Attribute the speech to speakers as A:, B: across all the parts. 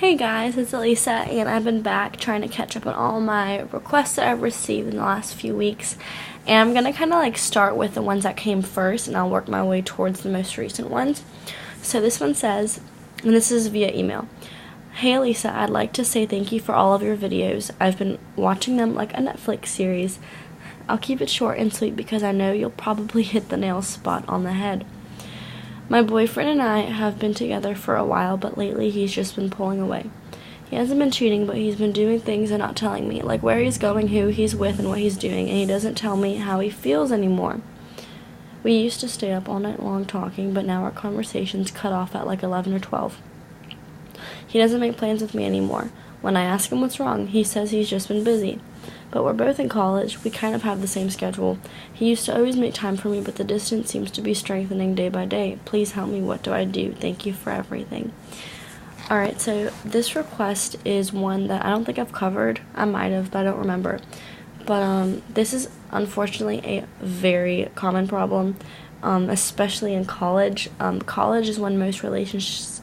A: Hey guys, it's Elisa, and I've been back trying to catch up on all my requests that I've received in the last few weeks. And I'm going to kind of start with the ones that came first, and I'll work my way towards the most recent ones. So this one says, and this is via email, "Hey Elisa, I'd like to say thank you for all of your videos. I've been watching them like a Netflix series. I'll keep it short and sweet because I know you'll probably hit the nail spot on the head. My boyfriend and I have been together for a while, but lately he's just been pulling away. He hasn't been cheating, but he's been doing things and not telling me, like where he's going, who he's with, and what he's doing, and he doesn't tell me how he feels anymore. We used to stay up all night long talking, but now our conversations cut off at like 11 or 12. He doesn't make plans with me anymore. When I ask him what's wrong, he says he's just been busy. But we're both in college. We kind of have the same schedule. He used to always make time for me, but the distance seems to be strengthening day by day. Please help me. What do I do? Thank you for everything." Alright, so this request is one that I don't think I've covered. I might have, but I don't remember. But this is unfortunately a very common problem, especially in college. College is when most relationships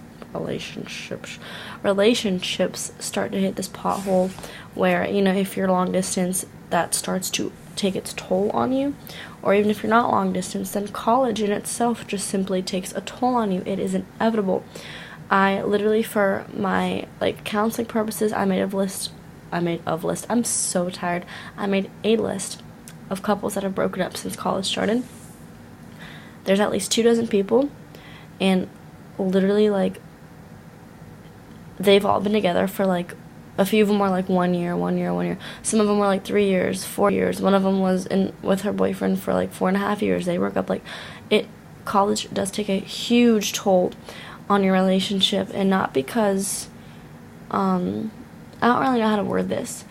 A: start to hit this pothole where, if you're long distance, that starts to take its toll on you. Or even if you're not long distance, then college in itself just simply takes a toll on you. It is inevitable. I literally, for my counseling purposes, I made I'm so tired. I made a list of couples that have broken up since college started. There's at least 24 people, and literally they've all been together for a few of them were 1 year. Some of them were 3 years, 4 years. One of them was with her boyfriend for 4.5 years. They broke up. College does take a huge toll on your relationship, and not because I don't really know how to word this.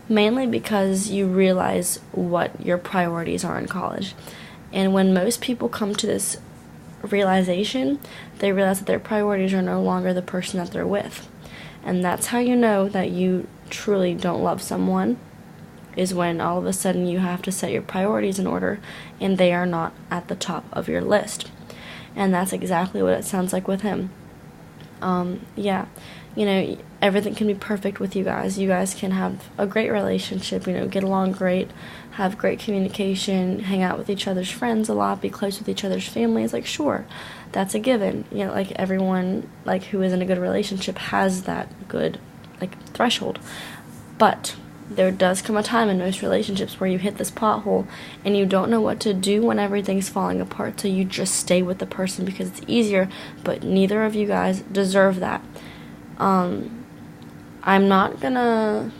A: Mainly because you realize what your priorities are in college. And when most people come to this realization, they realize that their priorities are no longer the person that they're with. And that's how you know that you truly don't love someone, is when all of a sudden you have to set your priorities in order and they are not at the top of your list. And that's exactly what it sounds like with him. Everything can be perfect with you guys. You guys can have a great relationship, get along great, have great communication, hang out with each other's friends a lot, be close with each other's families. Sure, that's a given. Everyone, who is in a good relationship has that good, threshold. But there does come a time in most relationships where you hit this pothole and you don't know what to do when everything's falling apart, so you just stay with the person because it's easier, but neither of you guys deserve that. I'm not gonna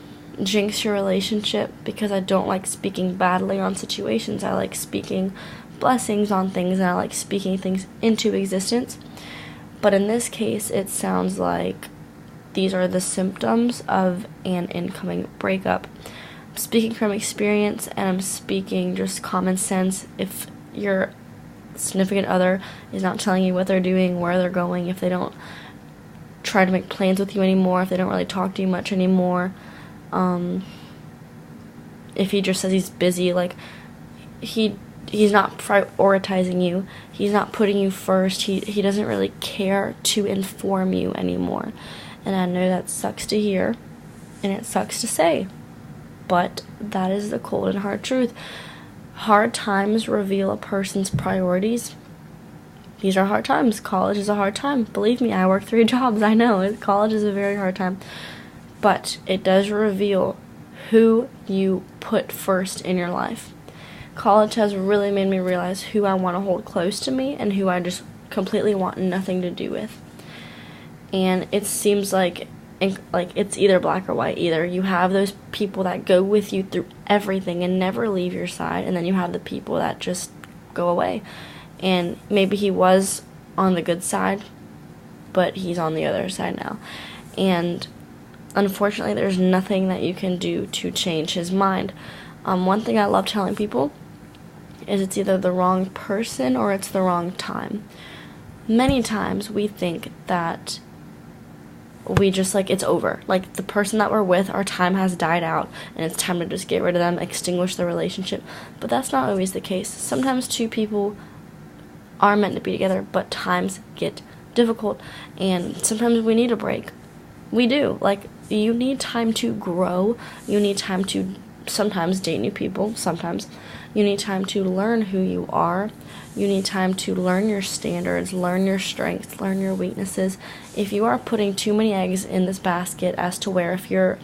A: jinx your relationship because I don't like speaking badly on situations. I like speaking blessings on things, and I like speaking things into existence. But in this case, it sounds like these are the symptoms of an incoming breakup. I'm speaking from experience, and I'm speaking just common sense. If your significant other is not telling you what they're doing, where they're going, if they don't try to make plans with you anymore, if they don't really talk to you much anymore, if he just says he's busy, he's not prioritizing you, he's not putting you first, he doesn't really care to inform you anymore. And I know that sucks to hear, and it sucks to say, but that is the cold and hard truth. Hard times reveal a person's priorities. These are hard times. College is a hard time. Believe me, I work 3 jobs. I know. College is a very hard time. But it does reveal who you put first in your life. College has really made me realize who I want to hold close to me and who I just completely want nothing to do with. And it seems like it's either black or white. Either you have those people that go with you through everything and never leave your side, and then you have the people that just go away. And maybe he was on the good side, but he's on the other side now. And unfortunately, there's nothing that you can do to change his mind. One thing I love telling people is it's either the wrong person or it's the wrong time. Many times we think that we just it's over. The person that we're with, our time has died out and it's time to just get rid of them, extinguish the relationship. But that's not always the case. Sometimes two people are meant to be together, but times get difficult, and sometimes we need a break. We do. Like, you need time to grow. You need time to sometimes date new people. Sometimes. You need time to learn who you are. You need time to learn your standards, learn your strengths, learn your weaknesses. If you are putting too many eggs in this basket as to where if your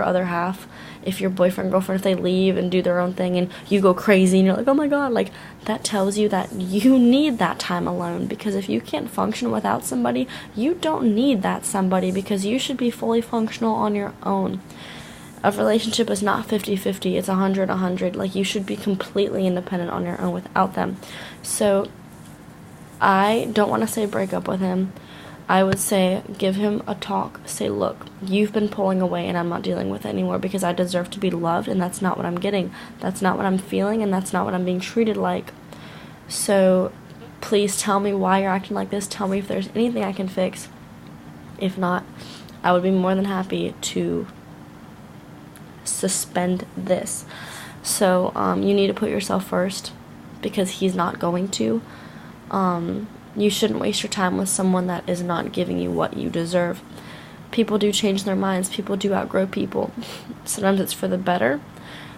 A: other half, if your boyfriend, girlfriend, if they leave and do their own thing and you go crazy and you're like, oh my god, like, that tells you that you need that time alone. Because if you can't function without somebody, you don't need that somebody, because you should be fully functional on your own. A relationship is not 50-50, it's 100-100. Like, you should be completely independent on your own without them. So, I don't want to say break up with him. I would say give him a talk. Say, look, you've been pulling away and I'm not dealing with it anymore because I deserve to be loved, and that's not what I'm getting. That's not what I'm feeling, and that's not what I'm being treated like. So, please tell me why you're acting like this. Tell me if there's anything I can fix. If not, I would be more than happy to suspend this. So you need to put yourself first, because he's not going to. You shouldn't waste your time with someone that is not giving you what you deserve. People do change their minds. People do outgrow people. Sometimes it's for the better.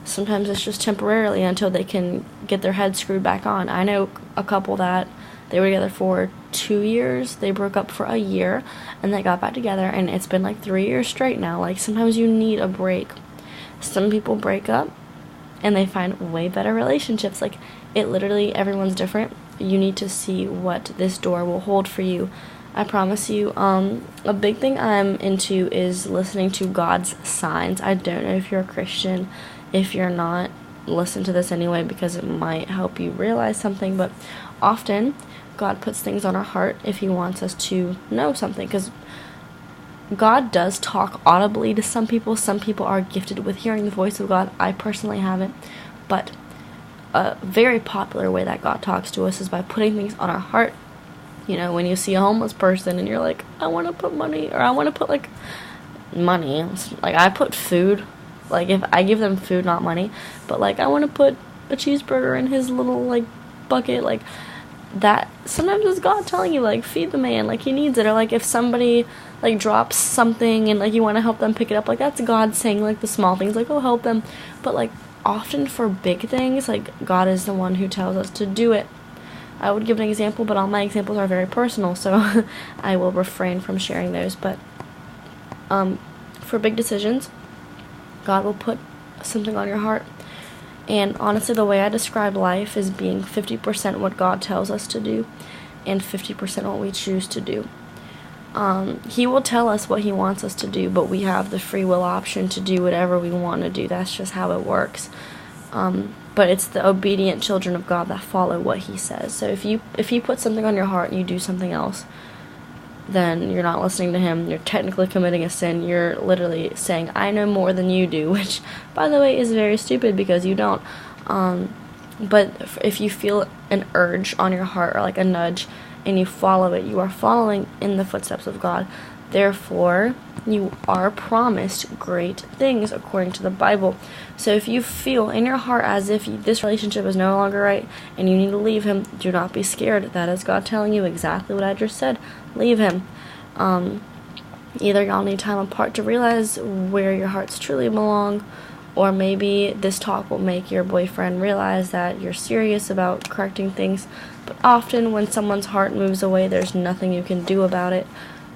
A: Sometimes it's just temporarily until they can get their head screwed back on. I know a couple that they were together for 2 years. They broke up for a year and they got back together, and it's been like 3 years straight now. Like, sometimes you need a break. Some people break up and they find way better relationships. Like, it literally, everyone's different. You need to see what this door will hold for you. I promise you. A big thing I'm into is listening to God's signs. I don't know if you're a Christian. If you're not, listen to this anyway, because it might help you realize something. But often God puts things on our heart if he wants us to know something, because God does talk audibly to some people. Some people are gifted with hearing the voice of God. I personally haven't. But a very popular way that God talks to us is by putting things on our heart. You know, when you see a homeless person and you're like, I want to put money, or I want to put, like, money. Like, I put food. Like, if I give them food, not money. But, like, I want to put a cheeseburger in his little, like, bucket. Like, that sometimes is God telling you, like, feed the man, like, he needs it. Or, like, if somebody, like, drops something and, like, you want to help them pick it up, like, that's God saying, like, the small things, like, oh, help them. But, like, often for big things, like, God is the one who tells us to do it. I would give an example, but all my examples are very personal, so I will refrain from sharing those. But for big decisions, God will put something on your heart. And honestly, the way I describe life is being 50% what God tells us to do and 50% what we choose to do. He will tell us what he wants us to do, but we have the free will option to do whatever we want to do. That's just how it works. But it's the obedient children of God that follow what he says. So if he puts something on your heart and you do something else, then you're not listening to him. You're technically committing a sin. You're literally saying, I know more than you do, which, by the way, is very stupid because you don't. But if you feel an urge on your heart, or like a nudge, and you follow it, you are following in the footsteps of God. Therefore, you are promised great things according to the Bible. So if you feel in your heart as if this relationship is no longer right and you need to leave him, do not be scared. That is God telling you exactly what I just said. Leave him. Either y'all need time apart to realize where your hearts truly belong, or maybe this talk will make your boyfriend realize that you're serious about correcting things. But often when someone's heart moves away, there's nothing you can do about it.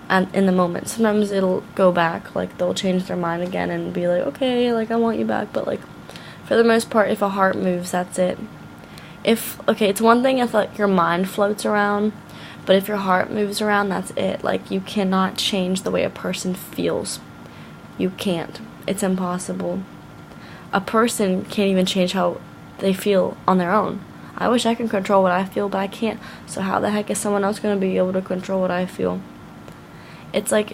A: And in the moment, sometimes it'll go back, like they'll change their mind again and be like, okay, like I want you back. But like, for the most part, if a heart moves, that's it. It's one thing if like your mind floats around, but if your heart moves around, that's it. Like, you cannot change the way a person feels. You can't. It's impossible. A person can't even change how they feel on their own. I wish I could control what I feel, but I can't. So how the heck is someone else going to be able to control what I feel? It's like,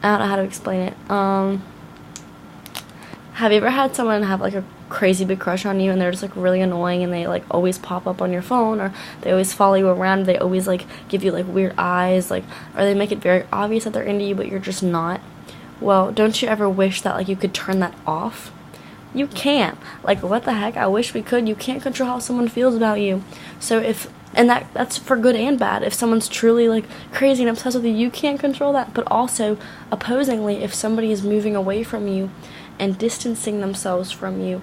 A: I don't know how to explain it. Have you ever had someone have like a crazy big crush on you and they're just like really annoying and they like always pop up on your phone, or they always follow you around, they always like give you like weird eyes, like, or they make it very obvious that they're into you but you're just not? Well, don't you ever wish that like you could turn that off? You can't. Like, what the heck? I wish we could. You can't control how someone feels about you. So and that's for good and bad. If someone's truly, like, crazy and obsessed with you, you can't control that. But also, opposingly, if somebody is moving away from you and distancing themselves from you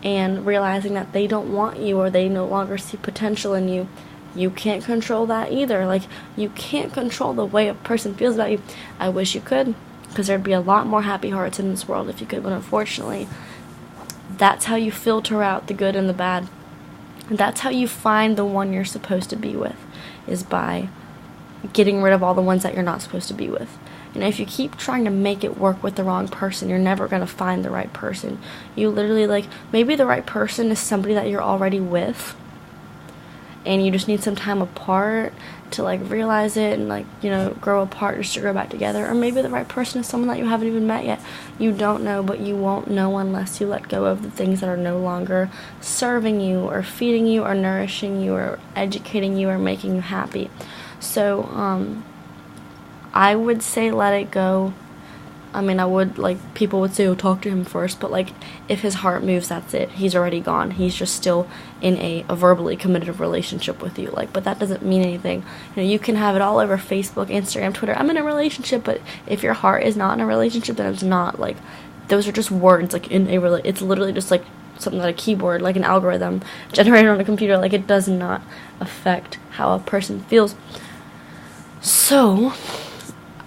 A: and realizing that they don't want you or they no longer see potential in you, you can't control that either. Like, you can't control the way a person feels about you. I wish you could, because there'd be a lot more happy hearts in this world if you could, but unfortunately, that's how you filter out the good and the bad. And that's how you find the one you're supposed to be with, is by getting rid of all the ones that you're not supposed to be with. You know, if you keep trying to make it work with the wrong person, you're never going to find the right person. You literally, like, maybe the right person is somebody that you're already with, and you just need some time apart to, like, realize it and, like, you know, grow apart just to grow back together. Or maybe the right person is someone that you haven't even met yet. You don't know, but you won't know unless you let go of the things that are no longer serving you or feeding you or nourishing you or educating you or making you happy. So, I would say let it go. I mean, I would, like, people would say, oh, talk to him first, but, like, if his heart moves, that's it. He's already gone. He's just still in a verbally committed relationship with you, like, but that doesn't mean anything. You know, you can have it all over Facebook, Instagram, Twitter, I'm in a relationship, but if your heart is not in a relationship, then it's not. Like, those are just words, like, it's literally just, like, something that a keyboard, like an algorithm generated on a computer. Like, it does not affect how a person feels. So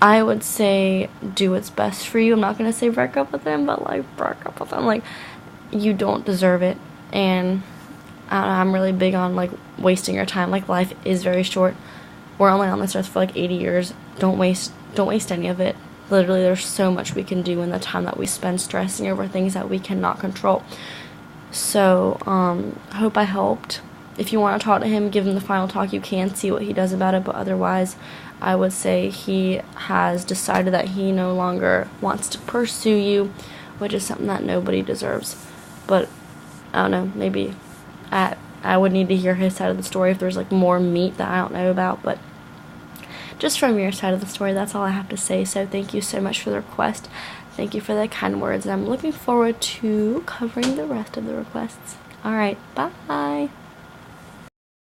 A: I would say do what's best for you. I'm not going to say break up with them, but, like, break up with them. Like, you don't deserve it. And I'm really big on, like, wasting your time. Like, life is very short. We're only on this earth for, like, 80 years. Don't waste any of it. Literally, there's so much we can do in the time that we spend stressing over things that we cannot control. So, hope I helped. If you want to talk to him, give him the final talk. You can see what he does about it, but otherwise, I would say he has decided that he no longer wants to pursue you, which is something that nobody deserves. But, I don't know, maybe I would need to hear his side of the story if there's, like, more meat that I don't know about, but just from your side of the story, that's all I have to say. So thank you so much for the request. Thank you for the kind words, and I'm looking forward to covering the rest of the requests. Alright, bye!